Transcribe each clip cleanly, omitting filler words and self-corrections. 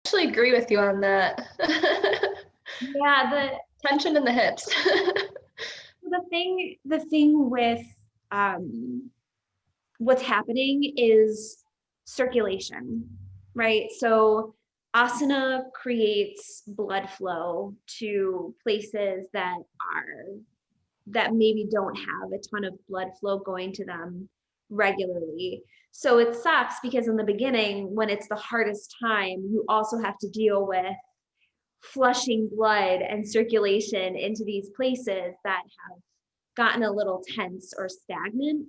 actually agree with you on that. Yeah, the tension in the hips. the thing with what's happening is circulation, right? So asana creates blood flow to places that maybe don't have a ton of blood flow going to them regularly. So it sucks because in the beginning, when it's the hardest time, you also have to deal with flushing blood and circulation into these places that have gotten a little tense or stagnant.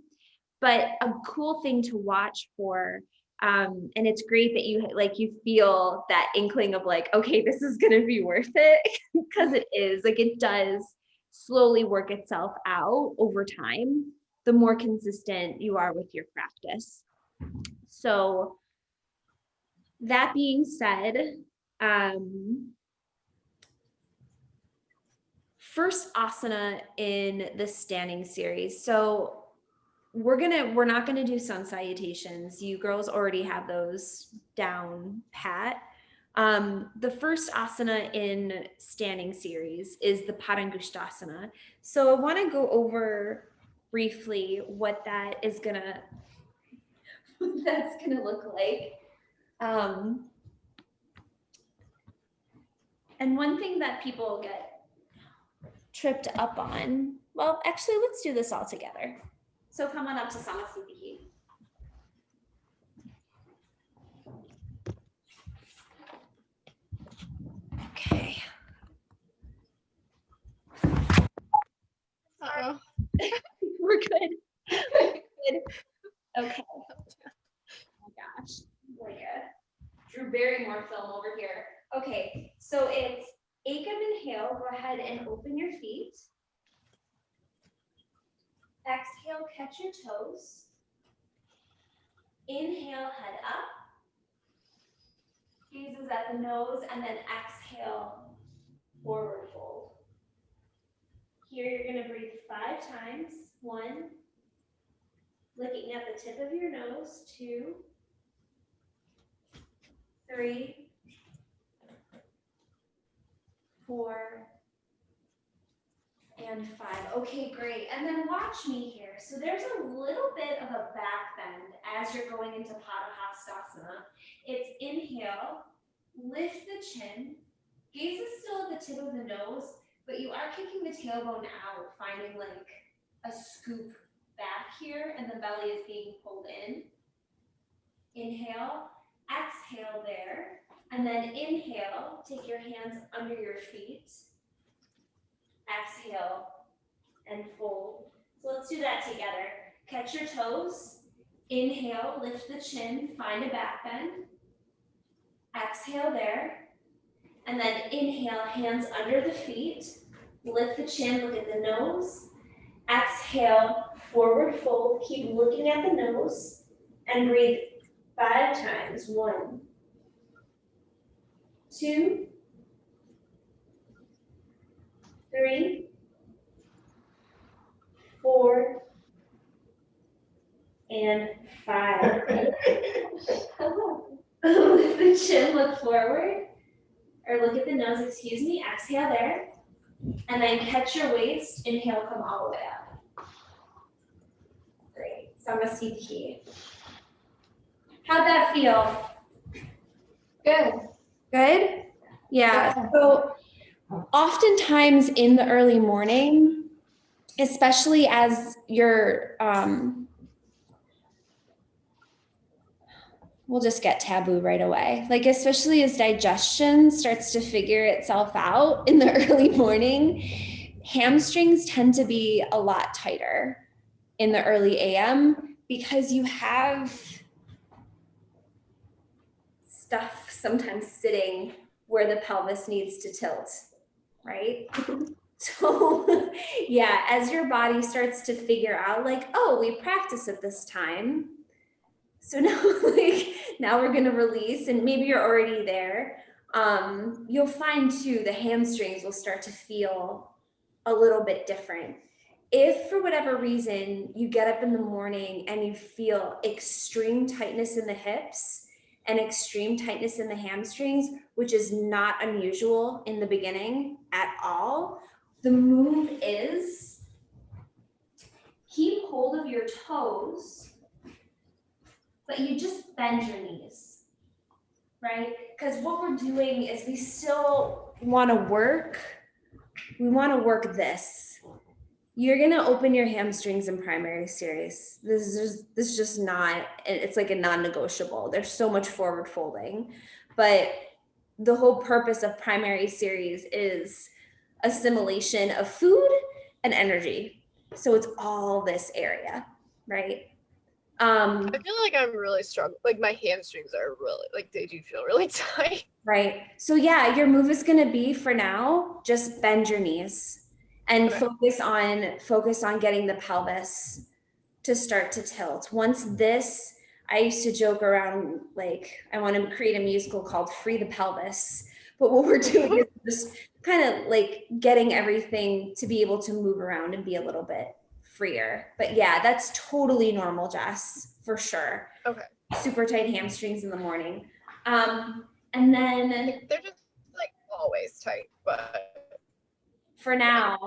But a cool thing to watch for, and it's great that you feel that inkling of like, okay, this is gonna be worth it, because it is. Like, it does slowly work itself out over time, the more consistent you are with your practice. So that being said, first asana in the standing series. So we're not gonna do sun salutations. You girls already have those down pat. The first asana in standing series is the Parangushtasana. So I want to go over briefly what that's gonna look like. And one thing that people get tripped up on, well, actually, let's do this all together. So come on up to Samasthiti. Okay. Uh-oh. We're good. We're good. Okay. Oh my gosh. Like a Drew Barrymore film over here. Okay, so it's Akam inhale. Go ahead and open your feet. Exhale, catch your toes. Inhale, head up. Gazes at the nose, and then exhale, forward fold. Here you're going to breathe 5 times. 1. Looking at the tip of your nose. 2. 3. 4. And 5. Okay, great. And then watch me here. So there's a little bit of a back bend as you're going into Padahastasana. It's inhale, lift the chin, gaze is still at the tip of the nose, but you are kicking the tailbone out, finding like a scoop back here, and the belly is being pulled in. Inhale, exhale there, and then inhale, take your hands under your feet. Exhale and fold. So let's do that together. Catch your toes. Inhale, lift the chin, find a back bend. Exhale there. And then inhale, hands under the feet. Lift the chin, look at the nose. Exhale, forward fold. Keep looking at the nose. And breathe 5 times. 1, 2, 3, 4, and 5. Lift the chin, look forward, or look at the nose, excuse me. Exhale there. And then catch your waist. Inhale, come all the way up. Great. Samasthiti. How'd that feel? Good. Good? Yeah. So oftentimes in the early morning, especially as you're we'll just get taboo right away. Like, especially as digestion starts to figure itself out in the early morning, hamstrings tend to be a lot tighter in the early AM because you have stuff sometimes sitting where the pelvis needs to tilt, right? So yeah, as your body starts to figure out like, oh, we practice at this time, so now, now we're gonna release, and maybe you're already there. You'll find too, the hamstrings will start to feel a little bit different. If for whatever reason you get up in the morning and you feel extreme tightness in the hips, and extreme tightness in the hamstrings, which is not unusual in the beginning at all. The move is keep hold of your toes, but you just bend your knees, right? Because what we're doing is we still want to work. We want to work this. You're going to open your hamstrings in primary series. This is just not, it's like a non-negotiable. There's so much forward folding, but the whole purpose of primary series is assimilation of food and energy. So it's all this area, right? I feel like I'm really struggling. Like my hamstrings are really, like they do feel really tight. Right. So yeah, your move is going to be for now, just bend your knees and Okay. focus on getting the pelvis to start to tilt. Once this, I used to joke around, like I want to create a musical called Free the Pelvis. But what we're doing is just kind of like getting everything to be able to move around and be a little bit freer. But yeah, that's totally normal, Jess, for sure. Okay. Super tight hamstrings in the morning. And then they're just like always tight, but for now.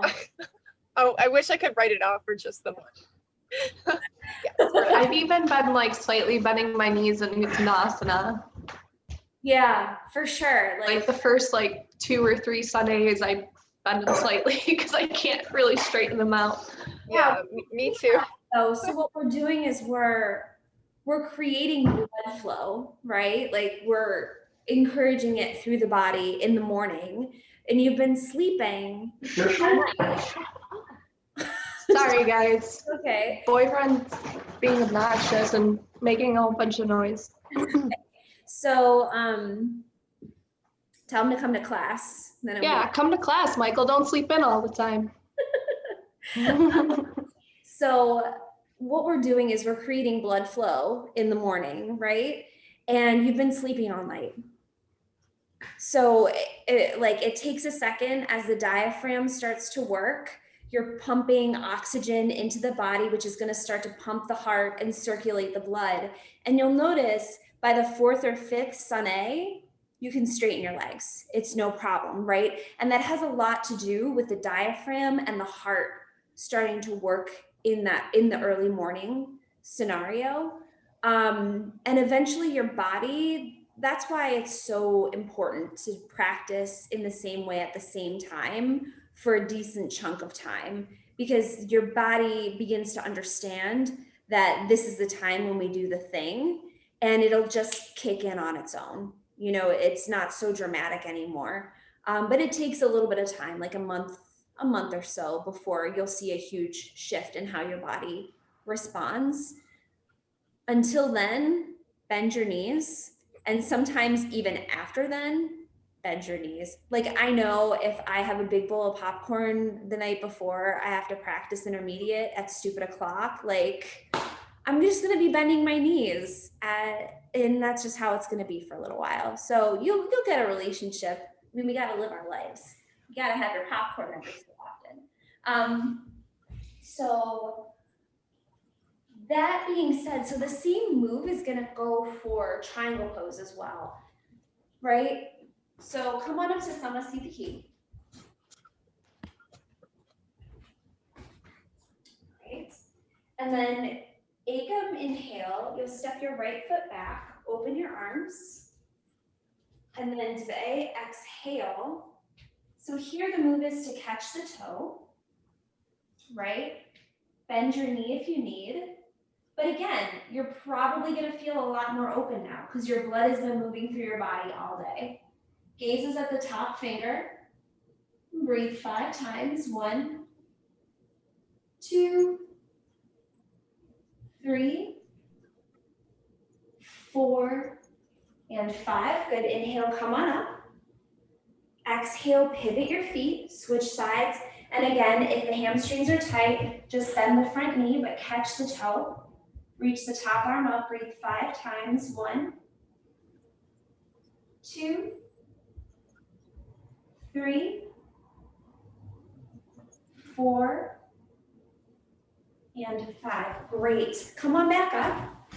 Oh, I wish I could write it off for just the one. I've even been like slightly bending my knees in Asana. Yeah, for sure. Like the first like 2 or 3 Sundays, I bend them slightly because I can't really straighten them out. Yeah, me too. So what we're doing is we're creating blood flow, right? Like we're encouraging it through the body in the morning, and you've been sleeping. Sorry, guys. Okay. Boyfriend's being obnoxious and making a whole bunch of noise. So tell him to come to class. Then yeah, come to class, Michael. Don't sleep in all the time. So what we're doing is we're creating blood flow in the morning, right? And you've been sleeping all night. So it takes a second as the diaphragm starts to work. You're pumping oxygen into the body, which is going to start to pump the heart and circulate the blood. And you'll notice by the 4th or 5th sun A, you can straighten your legs. It's no problem, right? And that has a lot to do with the diaphragm and the heart starting to work in the early morning scenario. And eventually your body, that's why it's so important to practice in the same way at the same time for a decent chunk of time, because your body begins to understand that this is the time when we do the thing, and it'll just kick in on its own. You know, it's not so dramatic anymore. But it takes a little bit of time, like a month or so, before you'll see a huge shift in how your body responds. Until then, bend your knees. And sometimes even after then, bend your knees. Like I know if I have a big bowl of popcorn the night before I have to practice intermediate at stupid o'clock, like I'm just going to be bending my knees and that's just how it's going to be for a little while. So you'll get a relationship. I mean, we got to live our lives. You got to have your popcorn every so often. So that being said, so the same move is going to go for triangle pose as well, right? So come on up to Samasthiti. Right. And then Ekam inhale, you'll step your right foot back, open your arms. And then Dve, exhale. So here the move is to catch the toe, right? Bend your knee if you need. But again, you're probably going to feel a lot more open now because your blood has been moving through your body all day. Gaze is at the top finger. Breathe 5 times. 1, 2, 3, 4, and 5. Good. Inhale, come on up. Exhale, pivot your feet, switch sides. And again, if the hamstrings are tight, just bend the front knee, but catch the toe. Reach the top arm up, breathe 5 times. 1, 2, 3, 4, and 5. Great. Come on back up.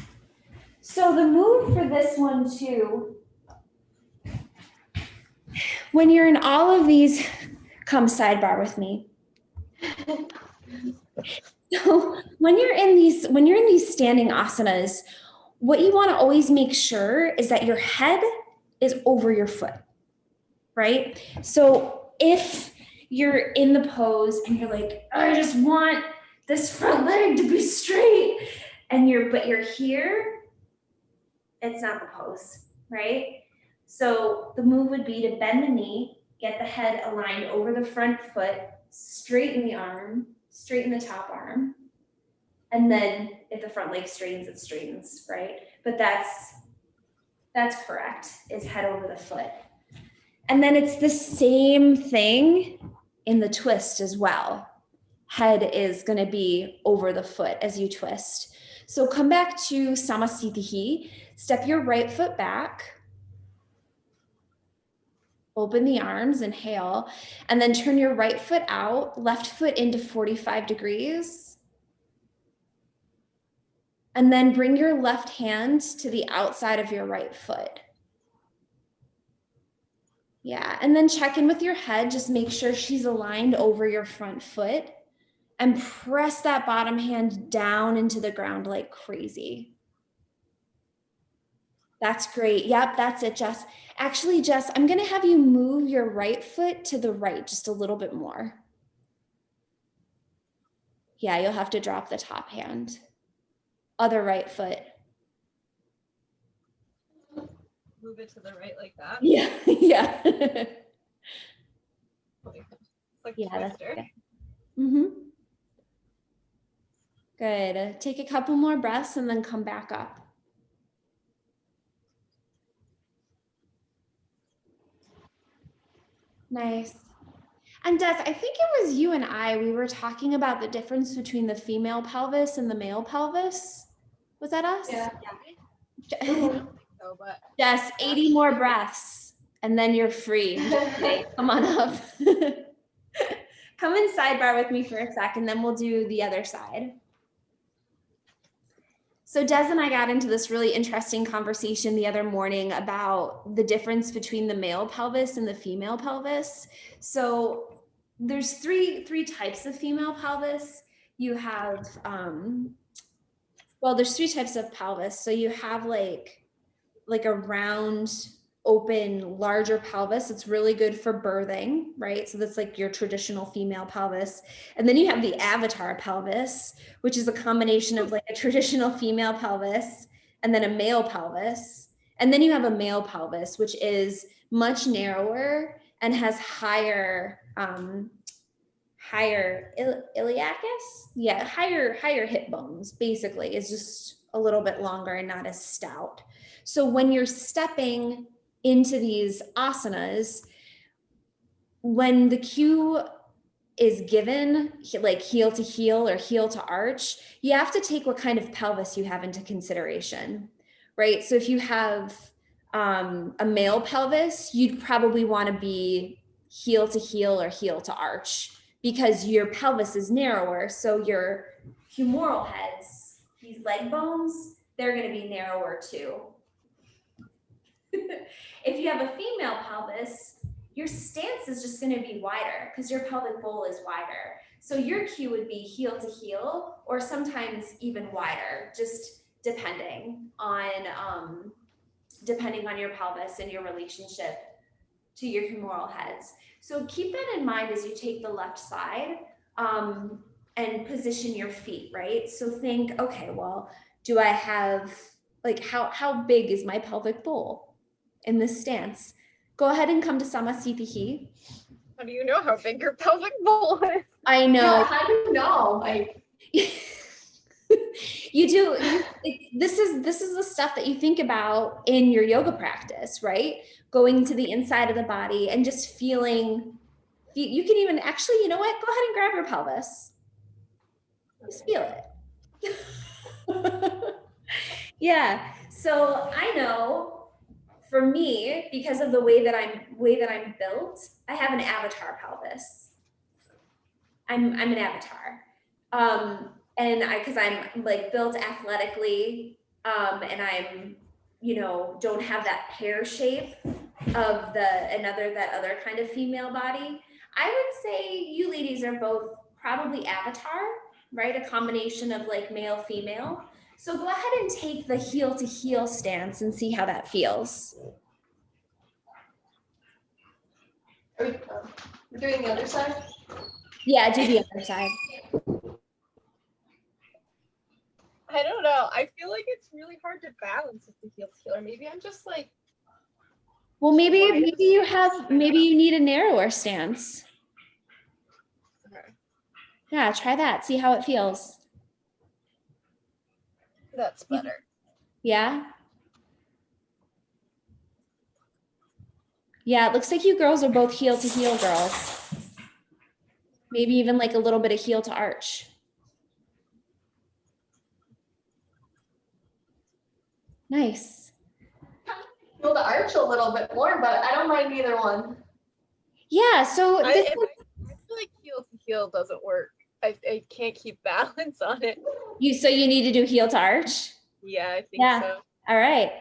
So the move for this one too, when you're in all of these, come sidebar with me. So when you're in these standing asanas, what you want to always make sure is that your head is over your foot, right? So if you're in the pose and you're like, I just want this front leg to be straight, but you're here, it's not the pose, right? So the move would be to bend the knee, get the head aligned over the front foot, straighten the arm, straighten the top arm. And then if the front leg straightens, it straightens, right? But that's correct, is head over the foot. And then it's the same thing in the twist as well. Head is going to be over the foot as you twist. So come back to Samasthitihi, step your right foot back, open the arms, inhale, and then turn your right foot out, left foot into 45 degrees. And then bring your left hand to the outside of your right foot. Yeah, and then check in with your head, just make sure she's aligned over your front foot and press that bottom hand down into the ground like crazy. That's great. Yep, that's it, Jess. Actually, Jess, I'm gonna have you move your right foot to the right just a little bit more. Yeah, you'll have to drop the top hand. Other right foot. Move it to the right like that. Yeah, yeah. Like Yeah, that's twister. good. Mm-hmm. Good. Take a couple more breaths and then come back up. Nice. And Des, I think it was you and we were talking about the difference between the female pelvis and the male pelvis. Was that us? Yeah. I don't think so, but Jess, 80 more breaths and then you're free. Come on up. Come in sidebar with me for a sec and then we'll do the other side. So Des and I got into this really interesting conversation the other morning about the difference between the male pelvis and the female pelvis. So there's three types of female pelvis. You have, well, there's three types of pelvis. So you have like a round, open, larger pelvis. It's really good for birthing, right? So that's like your traditional female pelvis. And then you have the avatar pelvis, which is a combination of like a traditional female pelvis and then a male pelvis. And then you have a male pelvis, which is much narrower and has higher iliacus. Yeah, higher hip bones, basically. It's just a little bit longer and not as stout. So when you're stepping into these asanas, when the cue is given, like heel to heel or heel to arch, you have to take what kind of pelvis you have into consideration, right? So if you have a male pelvis, you'd probably want to be heel to heel or heel to arch because your pelvis is narrower. So your humeral heads, these leg bones, they're going to be narrower too. If you have a female pelvis, your stance is just going to be wider because your pelvic bowl is wider. So your cue would be heel to heel or sometimes even wider, just depending on your pelvis and your relationship to your humeral heads. So keep that in mind as you take the left side and position your feet, right? So think, okay, well, do I have, like, how big is my pelvic bowl in this stance? Go ahead and come to Samasthitihi. How do you know how big your pelvic bowl is? I know. Yeah, how do you know? Like, you do. This is the stuff that you think about in your yoga practice, right? Going to the inside of the body and just feeling. You can even actually, you know what? Go ahead and grab your pelvis. Just feel it. Yeah. So I know. For me, because of the way that I'm built, I have an avatar pelvis. I'm an avatar, and because I'm like built athletically, and I'm, don't have that pear shape of that other kind of female body, I would say you ladies are both probably avatar, right? A combination of like male, female. So go ahead and take the heel to heel stance and see how that feels. We're doing the other side? Yeah, do the other side. I don't know. I feel like it's really hard to balance with the heel to heel, or maybe I'm just like. Well, maybe you need a narrower stance. Okay. Yeah, try that. See how it feels. That's better. Yeah. Yeah, it looks like you girls are both heel to heel girls. Maybe even like a little bit of heel to arch. Nice. Feel the arch a little bit more, but I don't mind either one. Yeah, so I feel like heel to heel doesn't work. I can't keep balance on it. you need to do heel to arch? Yeah, I think so. All right.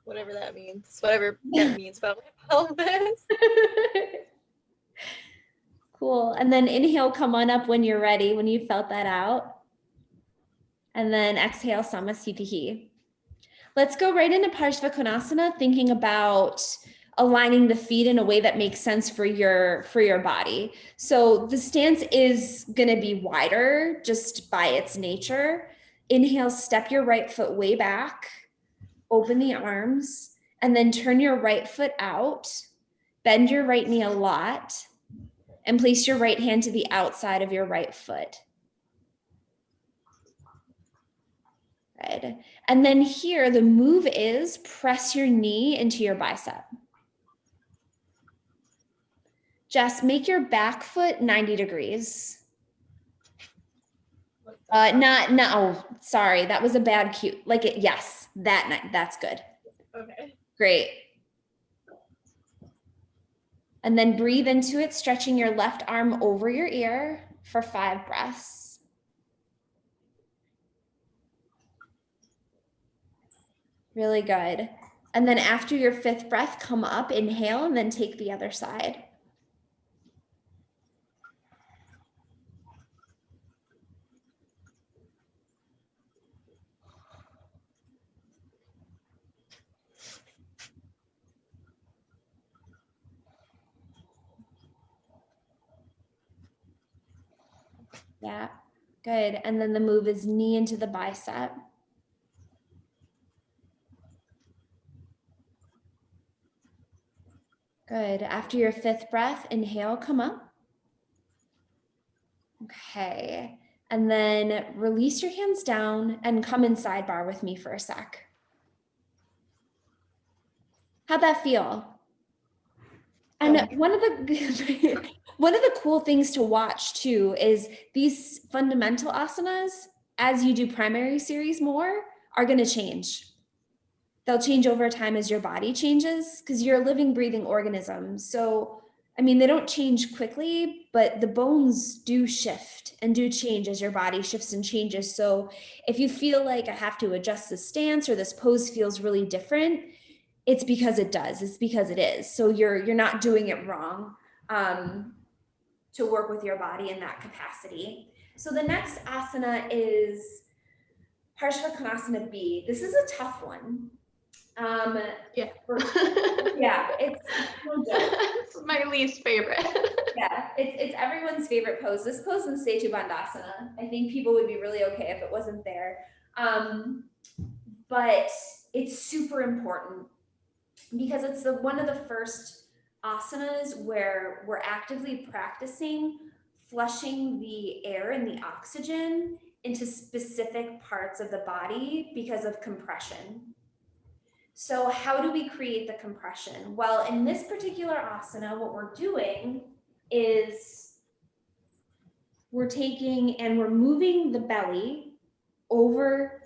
Whatever that means. Whatever that means about my pelvis. Cool. And then inhale, come on up when you're ready, when you felt that out. And then exhale, Samasthiti. Let's go right into Parshvakonasana, thinking about aligning the feet in a way that makes sense for your body. So the stance is going to be wider just by its nature. Inhale, step your right foot way back, open the arms, and then turn your right foot out, bend your right knee a lot, and place your right hand to the outside of your right foot. Good. And then here, the move is press your knee into your bicep. Jess, make your back foot 90 degrees. Oh, sorry, that was a bad cue. Yes, that's good. Okay. Great. And then breathe into it, stretching your left arm over your ear for 5 breaths. Really good. And then after your 5th breath, come up, inhale, and then take the other side. Yeah, good. And then the move is knee into the bicep. Good. After your 5th breath, inhale, come up. Okay. And then release your hands down and come in sidebar with me for a sec. How'd that feel? And one of the cool things to watch too is these fundamental asanas, as you do primary series more, are going to change. They'll change over time as your body changes because you're a living, breathing organism. So, they don't change quickly, but the bones do shift and do change as your body shifts and changes. So if you feel like I have to adjust the stance or this pose feels really different, it's because it does. It's because it is. So you're not doing it wrong to work with your body in that capacity. So the next asana is Parshvakonasana B. This is a tough one. Yeah. It's my least favorite. Yeah, it's everyone's favorite pose. This pose in Setu Bandhasana, I think people would be really okay if it wasn't there. But it's super important because it's one of the first asanas where we're actively practicing flushing the air and the oxygen into specific parts of the body because of compression. So how do we create the compression? Well, in this particular asana, what we're doing is we're taking and we're moving the belly over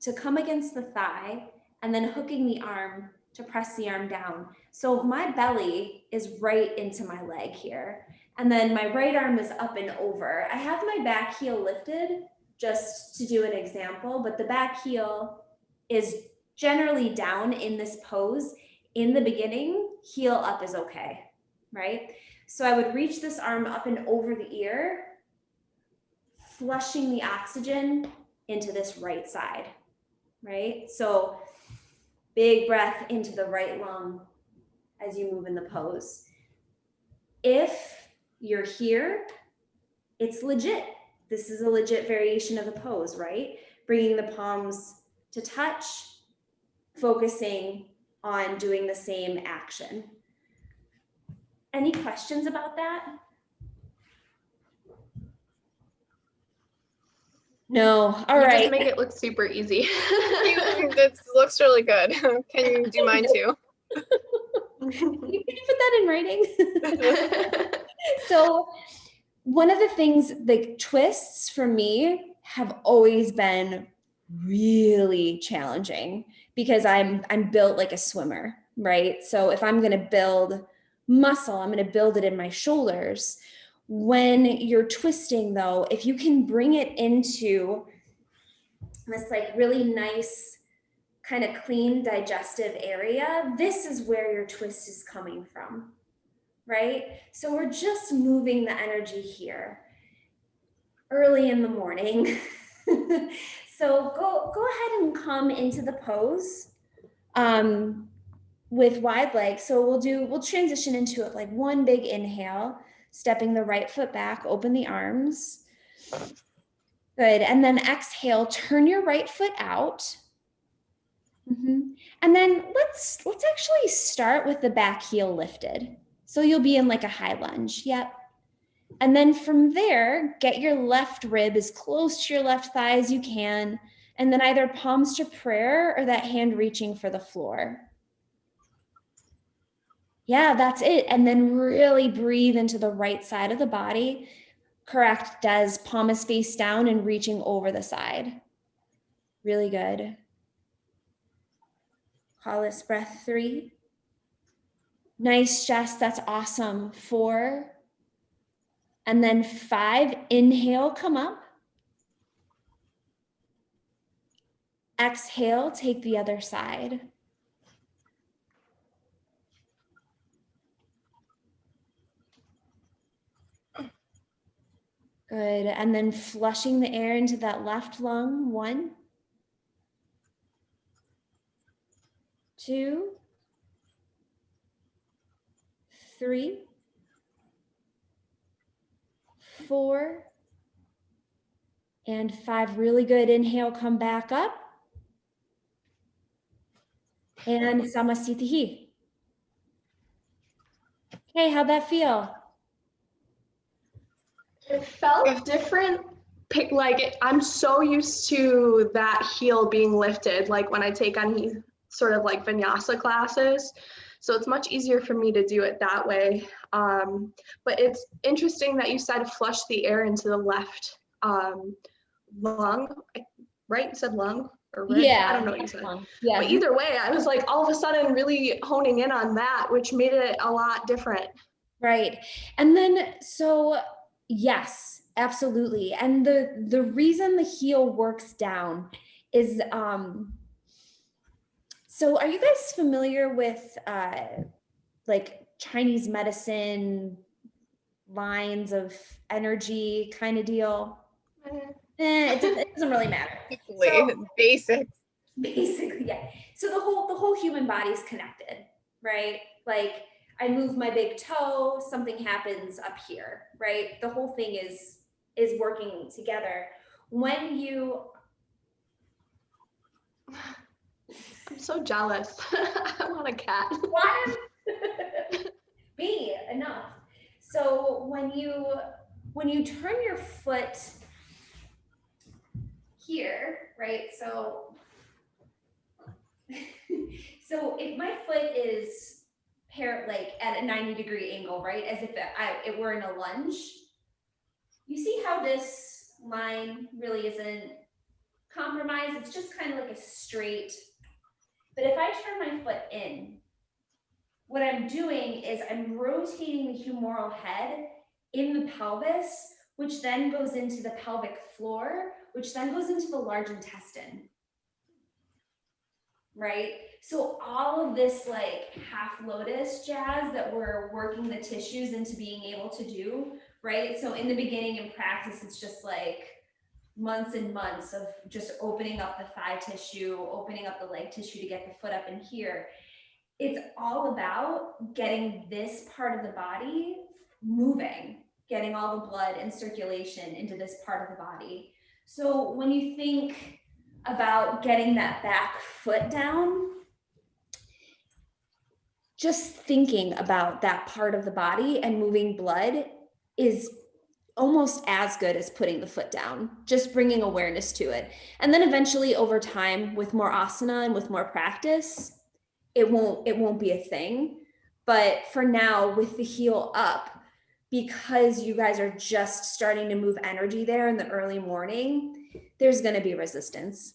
to come against the thigh and then hooking the arm to press the arm down. So my belly is right into my leg here. And then my right arm is up and over. I have my back heel lifted, just to do an example, but the back heel is generally down in this pose. In the beginning, heel up is okay, right? So I would reach this arm up and over the ear, flushing the oxygen into this right side, right? So big breath into the right lung as you move in the pose. If you're here, it's legit. This is a legit variation of the pose, right? Bringing the palms to touch, focusing on doing the same action. Any questions about that? No. All right. Just make it look super easy. This looks really good. Can you do mine too? Can you put that in writing? So one of the things, like twists for me have always been really challenging because I'm built like a swimmer, right? So if I'm going to build muscle, I'm going to build it in my shoulders. When you're twisting though, if you can bring it into this like really nice kind of clean digestive area, this is where your twist is coming from, right? So we're just moving the energy here early in the morning. So go ahead and come into the pose with wide legs. So we'll transition into it like one big inhale, stepping the right foot back, open the arms. Good. And then exhale, turn your right foot out. And then let's actually start with the back heel lifted. So you'll be in like a high lunge. Yep. And then from there, get your left rib as close to your left thigh as you can. And then either palms to prayer or that hand reaching for the floor. Yeah, that's it. And then really breathe into the right side of the body. Correct, Des. Palm is face down and reaching over the side. Really good. Call this breath 3. Nice, Jess. That's awesome. 4. And then 5. Inhale, come up. Exhale, take the other side. Good. And then flushing the air into that left lung. 1, 2, 3, 4, and 5. Really good. Inhale, come back up. And Samasthiti. Okay, how'd that feel? It felt different. I'm so used to that heel being lifted, like when I take on sort of like vinyasa classes. So it's much easier for me to do it that way. But it's interesting that you said flush the air into the left lung, right? You said lung or rib? Yeah. I don't know what you said. Yeah. But either way, I was like all of a sudden really honing in on that, which made it a lot different. Right. And then, so yes, absolutely. And the reason the heel works down is, so are you guys familiar with like Chinese medicine lines of energy kind of deal? It doesn't really matter. Basics. Basically, yeah. So the whole human body is connected, right? Like I move my big toe, something happens up here, right? The whole thing is working together. When you I'm so jealous. I want a cat. Why? Me, enough. So when you turn your foot here, right? So if my foot is like at a 90-degree angle, right? As if it were in a lunge. You see how this line really isn't compromised? It's just kind of like a straight. But if I turn my foot in, what I'm doing is I'm rotating the humeral head in the pelvis, which then goes into the pelvic floor, which then goes into the large intestine, right? So all of this like half lotus jazz that we're working the tissues into being able to do, right? So in the beginning in practice, it's just like months and months of just opening up the thigh tissue, opening up the leg tissue to get the foot up in here. It's all about getting this part of the body moving, getting all the blood and circulation into this part of the body. So when you think about getting that back foot down, just thinking about that part of the body and moving blood is almost as good as putting the foot down, just bringing awareness to it. And then eventually over time with more asana and with more practice, it won't be a thing. But for now, with the heel up, because you guys are just starting to move energy there in the early morning, there's going to be resistance.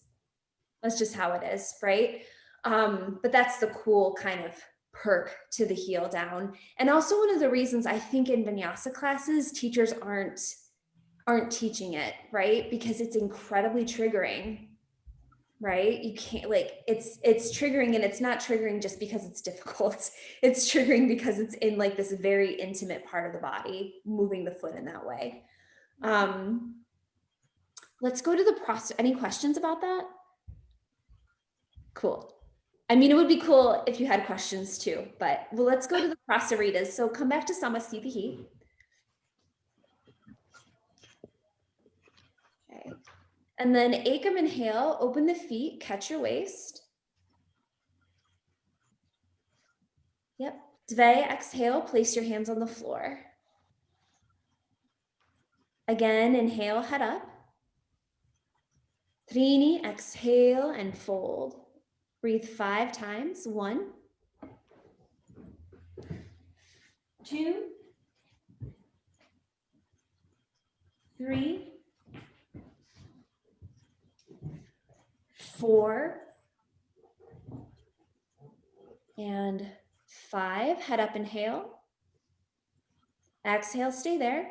That's just how it is, right? But that's the cool kind of perk to the heel down. And also one of the reasons I think in vinyasa classes, teachers aren't teaching it, right? Because it's incredibly triggering, right? You can't like, it's triggering, and it's not triggering just because it's difficult. It's triggering because it's in like this very intimate part of the body, moving the foot in that way. Let's go to the process. Any questions about that? Cool. I mean, it would be cool if you had questions too, but well, let's go to the prasaritas. So come back to Samasthiti. Okay. And then Ekam inhale, open the feet, catch your waist. Yep. Dve exhale, place your hands on the floor. Again, inhale, head up. Trini, exhale and fold. Breathe 5 times. 1, 2, 3, 4, and 5. Head up, inhale. Exhale, stay there.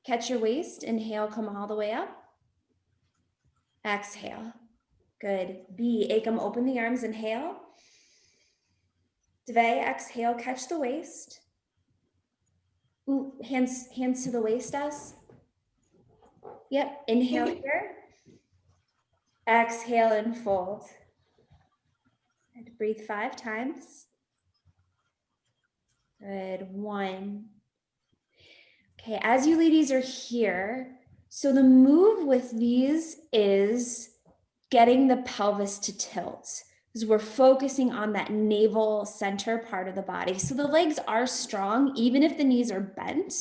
Catch your waist. Inhale, come all the way up. Exhale. Good. B, Ekam, open the arms, inhale. Dve, exhale, catch the waist. Ooh, hands to the waist, as. Yep, inhale here. Exhale and fold. And breathe 5 times. Good, 1. Okay, as you ladies are here, so the move with these is getting the pelvis to tilt, because we're focusing on that navel center part of the body. So the legs are strong, even if the knees are bent,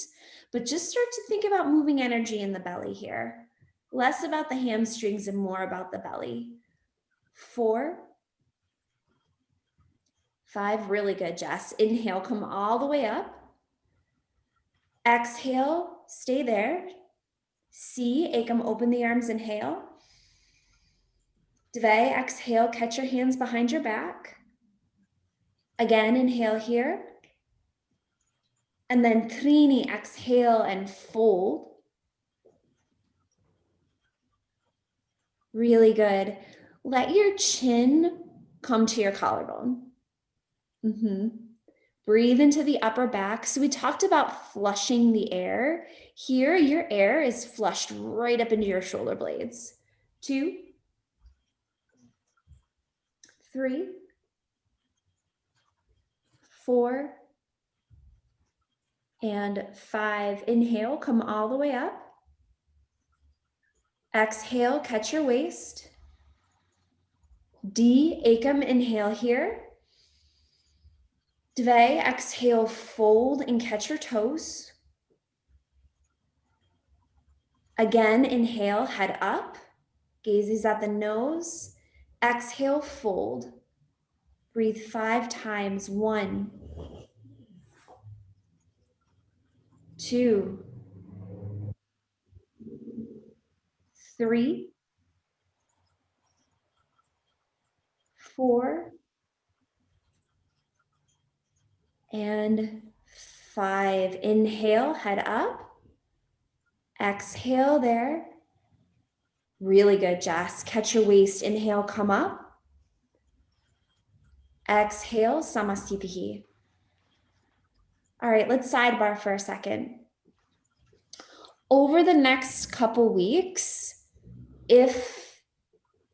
but just start to think about moving energy in the belly here. Less about the hamstrings and more about the belly. 4, 5, really good, Jess. Inhale, come all the way up. Exhale, stay there. C, Ekam, open the arms, inhale. Dve, exhale, catch your hands behind your back. Again, inhale here. And then Trini, exhale and fold. Really good. Let your chin come to your collarbone. Breathe into the upper back. So we talked about flushing the air. Here, your air is flushed right up into your shoulder blades. 2, 3, 4, and 5. Inhale, come all the way up. Exhale, catch your waist. D, Ekam, inhale here. Dve, exhale, fold and catch your toes. Again, inhale, head up. Gaze is at the nose. Exhale, fold. Breathe 5 times. 1, 2, 3, 4, and 5. Inhale, head up. Exhale there. Really good, Jess. Catch your waist. Inhale, come up. Exhale, Samastitihi. All right, let's sidebar for a second. Over the next couple weeks, if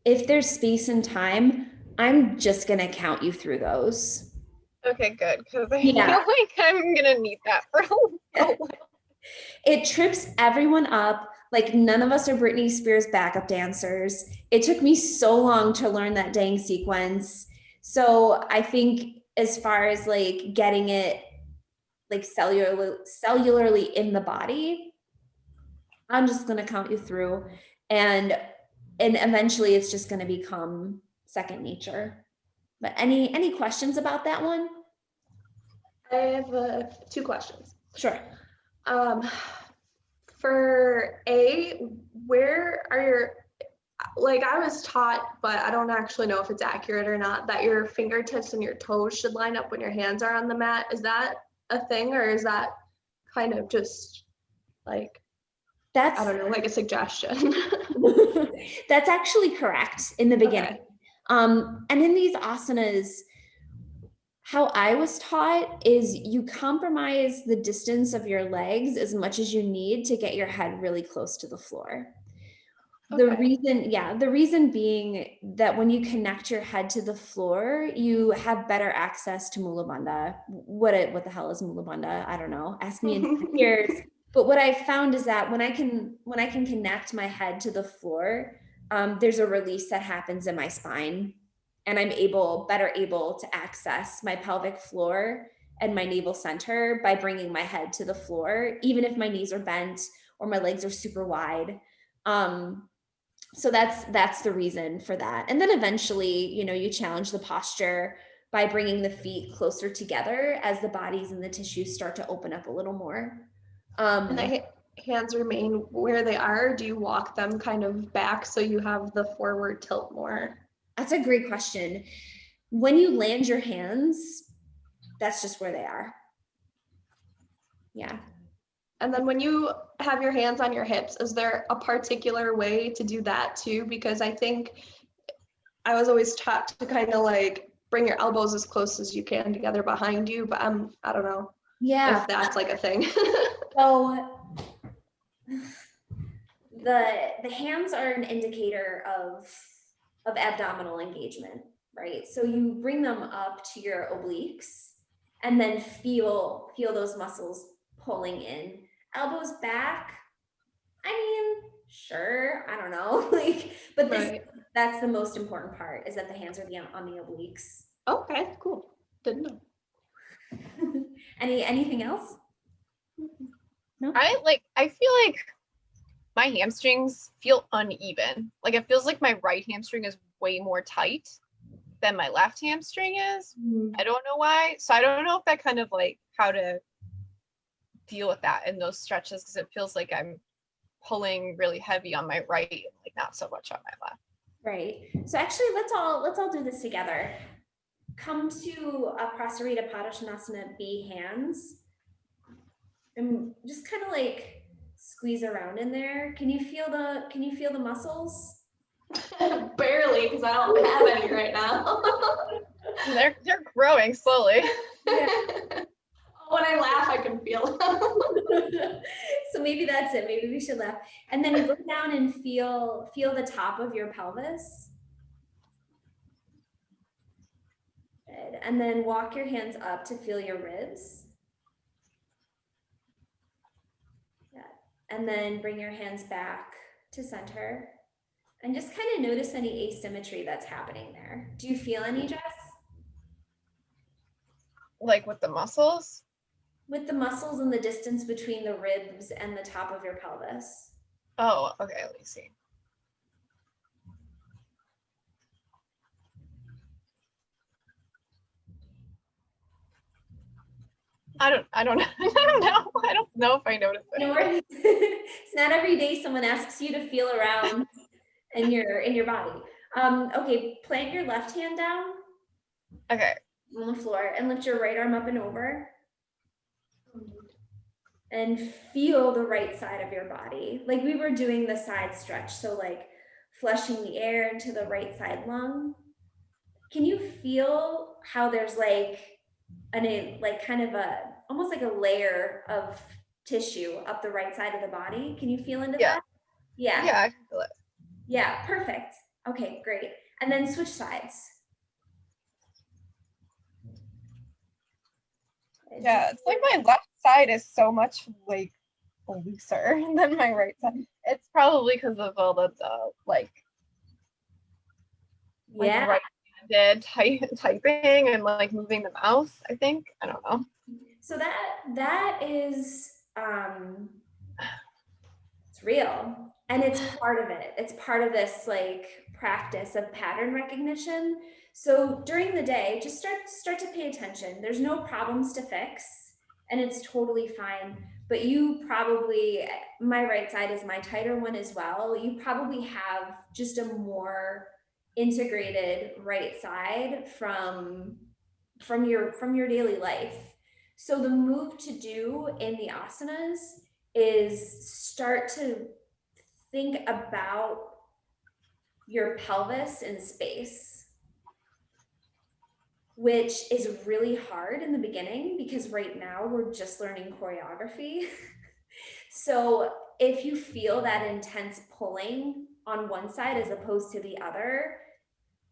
there's space and time, I'm just gonna count you through those. Okay, good, because I feel like I'm gonna need that for a while. It trips everyone up. Like, none of us are Britney Spears backup dancers. It took me so long to learn that dang sequence. So I think as far as like getting it like cellularly in the body, I'm just going to count you through, and eventually it's just going to become second nature. But any questions about that one? I have 2 questions. Sure. For A, where are your, like, I was taught, but I don't actually know if it's accurate or not, that your fingertips and your toes should line up when your hands are on the mat. Is that a thing, or is that kind of just like, That's, I don't know, like a suggestion? that's actually correct in the beginning. Okay. And in these asanas, how I was taught is you compromise the distance of your legs as much as you need to get your head really close to the floor. The reason being that when you connect your head to the floor, you have better access to Mula Bandha. What the hell is Mula Bandha? I don't know. Ask me in 10 years. But what I've found is that when I can connect my head to the floor, there's a release that happens in my spine, and I'm better able to access my pelvic floor and my navel center by bringing my head to the floor, even if my knees are bent or my legs are super wide. So that's the reason for that. And then eventually, you challenge the posture by bringing the feet closer together as the bodies and the tissues start to open up a little more. And the hands remain where they are? Do you walk them kind of back so you have the forward tilt more? That's a great question. When you land your hands, that's just where they are. Yeah. And then when you have your hands on your hips, is there a particular way to do that too? Because I think I was always taught to kind of like bring your elbows as close as you can together behind you, but I don't know if that's like a thing. So the hands are an indicator of abdominal engagement, right? So you bring them up to your obliques and then feel those muscles pulling in. Elbows back, I mean, sure, I don't know. But that's the most important part, is that the hands are on the obliques. Okay, cool. Didn't know. Anything else? No? I feel like my hamstrings feel uneven. Like, it feels like my right hamstring is way more tight than my left hamstring is. I don't know why. So I don't know if that kind of like how to deal with that in those stretches, because it feels like I'm pulling really heavy on my right, like not so much on my left. Right. So actually, let's all do this together. Come to a Prasarita Padasvanasana B hands, and just kind of like squeeze around in there. Can you feel the muscles? Barely, because I don't have any right now. They're growing slowly. Yeah. When I laugh, I can feel them. So maybe that's it. Maybe we should laugh. And then go down and feel the top of your pelvis. Good. And then walk your hands up to feel your ribs. Yeah. And then bring your hands back to center. And just kind of notice any asymmetry that's happening there. Do you feel any, Jess? Like with the muscles? With the muscles and the distance between the ribs and the top of your pelvis. Oh, okay, let me see. I don't know. I don't know if I noticed it. It's not every day someone asks you to feel around in your body. Okay, plant your left hand down. Okay. On the floor, and lift your right arm up and over. And feel the right side of your body. Like we were doing the side stretch. So like flushing the air into the right side lung. Can you feel how there's like like kind of almost like a layer of tissue up the right side of the body? Can you feel into Yeah. that? Yeah. Yeah, I can feel it. Yeah, perfect. Okay, great. And then switch sides. Yeah, it's like my left side is so much like looser than my right side. It's probably because of all the like Yeah. right-handed typing and like moving the mouse, I think. I don't know. So that is it's real. And it's part of it. It's part of this like practice of pattern recognition. So during the day, just start to pay attention. There's no problems to fix, and it's totally fine. But you probably, my right side is my tighter one as well. You probably have just a more integrated right side from your daily life. So the move to do in the asanas is start to think about your pelvis in space, which is really hard in the beginning because right now we're just learning choreography. So if you feel that intense pulling on one side as opposed to the other,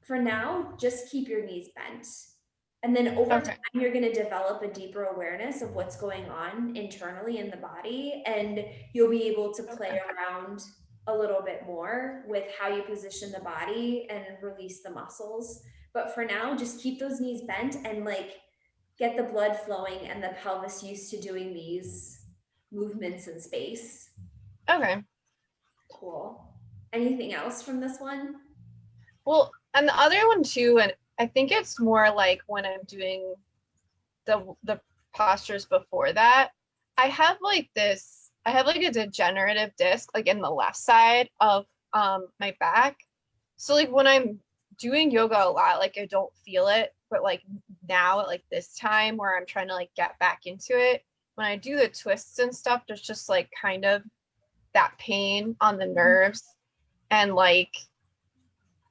for now, just keep your knees bent. And then over time, you're going to develop a deeper awareness of what's going on internally in the body. And you'll be able to play around a little bit more with how you position the body and release the muscles. But for now, just keep those knees bent and like get the blood flowing and the pelvis used to doing these movements in space. Okay. Cool. Anything else from this one? Well, and the other one too, and I think it's more like when I'm doing the postures before that, I have like a degenerative disc like in the left side of my back. So like when I'm doing yoga a lot, like I don't feel it, but like now at like this time where I'm trying to like get back into it, when I do the twists and stuff, there's just like kind of that pain on the nerves, and like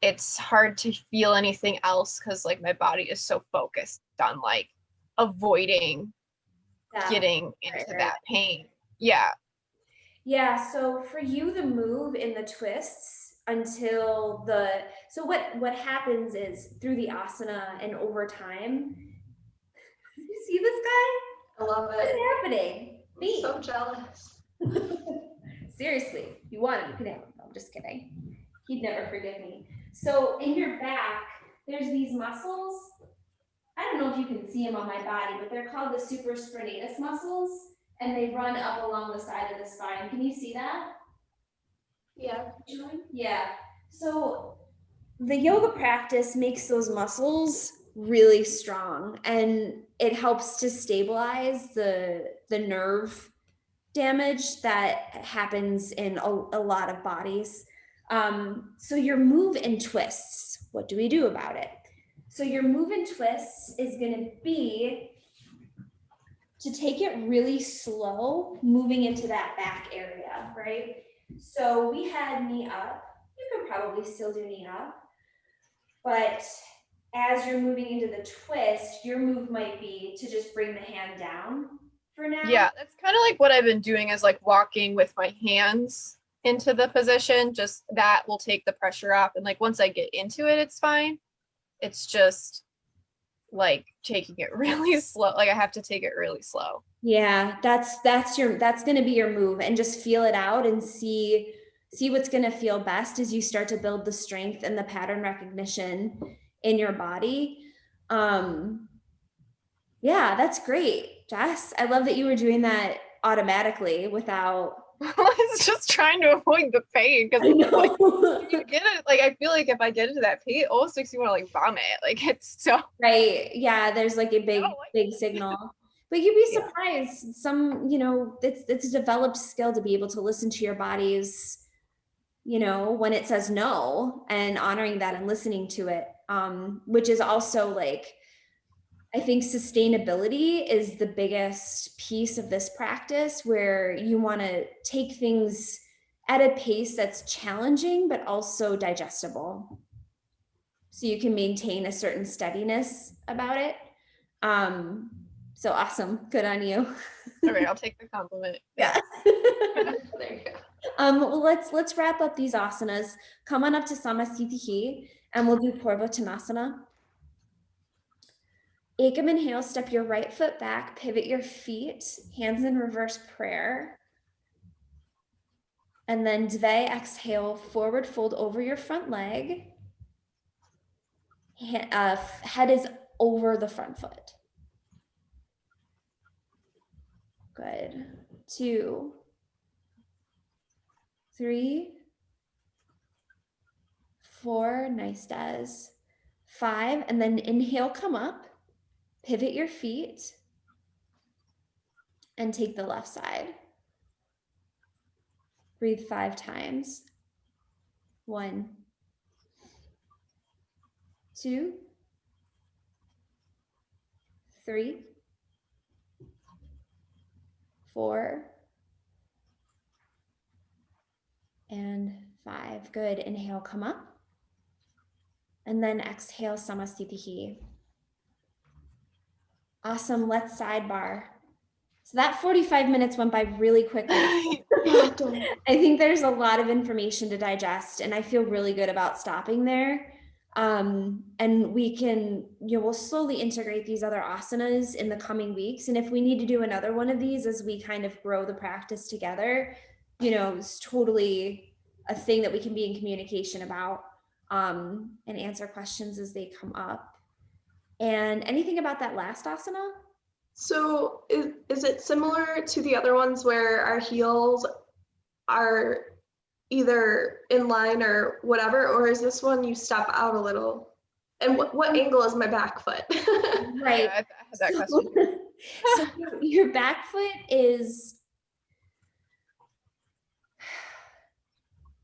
it's hard to feel anything else because like my body is so focused on like avoiding getting into that pain. Yeah. Yeah, so for you, the move in the twists until so what happens is through the asana and over time, you see this guy? I love it. What's happening? I'm so jealous. Seriously, you want him, you can have him. I'm just kidding. He'd never forgive me. So in your back, there's these muscles. I don't know if you can see them on my body, but they're called the supraspinatus muscles, and they run up along the side of the spine. Can you see that? Yeah. Yeah. So the yoga practice makes those muscles really strong, and it helps to stabilize the nerve damage that happens in a lot of bodies. So your move and twists, what do we do about it? So your move and twists is going to be to take it really slow, moving into that back area, right? So we had knee up. You could probably still do knee up, but as you're moving into the twist, your move might be to just bring the hand down for now. Yeah, that's kind of like what I've been doing is like walking with my hands into the position. Just that will take the pressure off. And like once I get into it, it's fine. It's just like taking it really slow. Like I have to take it really slow. Yeah, that's going to be your move, and just feel it out and see what's going to feel best as you start to build the strength and the pattern recognition in your body. Yeah, that's great, Jess. I love that you were doing that automatically without. I was just trying to avoid the pain because like, you get it. Like I feel like if I get into that pain, it almost makes me want to like vomit. Like it's so right. Yeah, there's like a big signal. But you'd be surprised. Some, it's a developed skill to be able to listen to your body's, when it says no, and honoring that and listening to it. Which is also like, I think sustainability is the biggest piece of this practice, where you want to take things at a pace that's challenging, but also digestible. So you can maintain a certain steadiness about it. So awesome. Good on you. All right, I'll take the compliment. Yeah. There you go. Well, let's wrap up these asanas. Come on up to Samasthiti and we'll do Purva Tanasana. Ekam inhale, step your right foot back, pivot your feet, hands in reverse prayer. And then Dve, exhale, forward fold over your front leg. Head is over the front foot. Good. 2, 3, 4, nice Des. 5, and then inhale, come up, pivot your feet, and take the left side. Breathe 5 times. 1, 2, 3, 4, and 5. Good. Inhale, come up. And then exhale, Samasthiti. Awesome. Let's sidebar. So that 45 minutes went by really quickly. I think there's a lot of information to digest, and I feel really good about stopping there. And we can, we'll slowly integrate these other asanas in the coming weeks. And if we need to do another one of these as we kind of grow the practice together, it's totally a thing that we can be in communication about, and answer questions as they come up. And anything about that last asana? So is it similar to the other ones where our heels are either in line or whatever, or is this one you step out a little? And what angle is my back foot? Right. Yeah, I had that question. So your back foot is,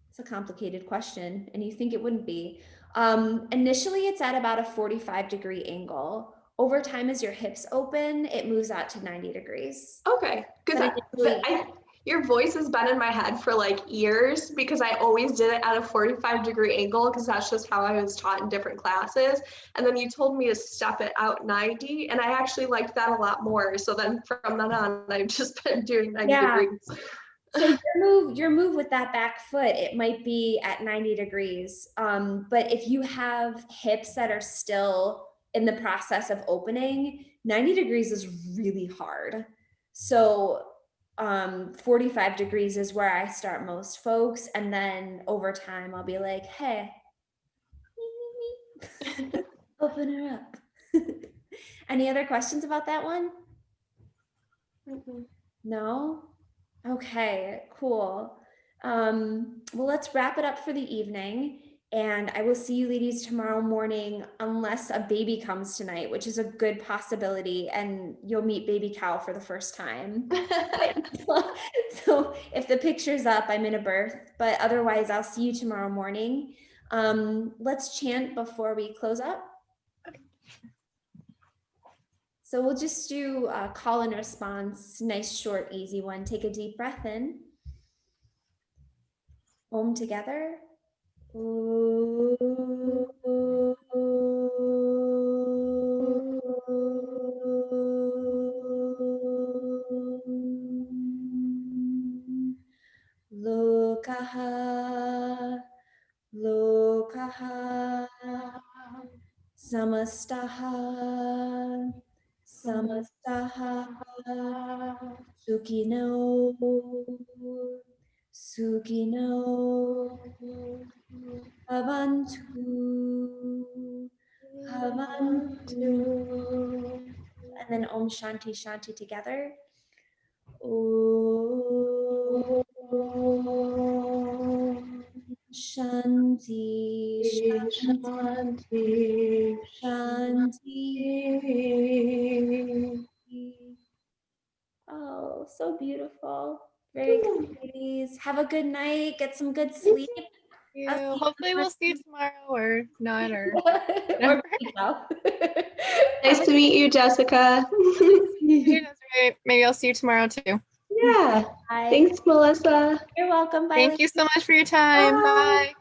it's a complicated question, and you think it wouldn't be. Initially, it's at about a 45-degree angle. Over time, as your hips open, it moves out to 90 degrees. Okay, because your voice has been in my head for like years, because I always did it at a 45-degree angle because that's just how I was taught in different classes. And then you told me to step it out 90, and I actually liked that a lot more. So then from then on, I've just been doing 90 degrees. So your move with that back foot, it might be at 90 degrees. But if you have hips that are still in the process of opening, 90 degrees is really hard. So 45 degrees is where I start most folks. And then over time, I'll be like, hey, open her up. Any other questions about that one? Mm-hmm. No? Okay, cool. Well, let's wrap it up for the evening. And I will see you ladies tomorrow morning, unless a baby comes tonight, which is a good possibility, and you'll meet baby cow for the first time. So if the picture's up, I'm in a birth, but otherwise I'll see you tomorrow morning. Let's chant before we close up. So we'll just do a call and response, nice, short, easy one. Take a deep breath in. Om together. Lokaha, lokaha, samastaha, samastaha, sukino, sukino, havantu, havantu, and then Om Shanti Shanti together. Om Shanti Shanti Shanti. Oh, so beautiful. Very good, ladies. Have a good night. Get some good sleep. Hopefully we'll see you tomorrow or not, or or Nice to meet you, Jessica. Maybe I'll see you tomorrow too. Yeah. Thanks, Melissa. You're welcome. Bye. Thank you so much for your time. Bye. Bye.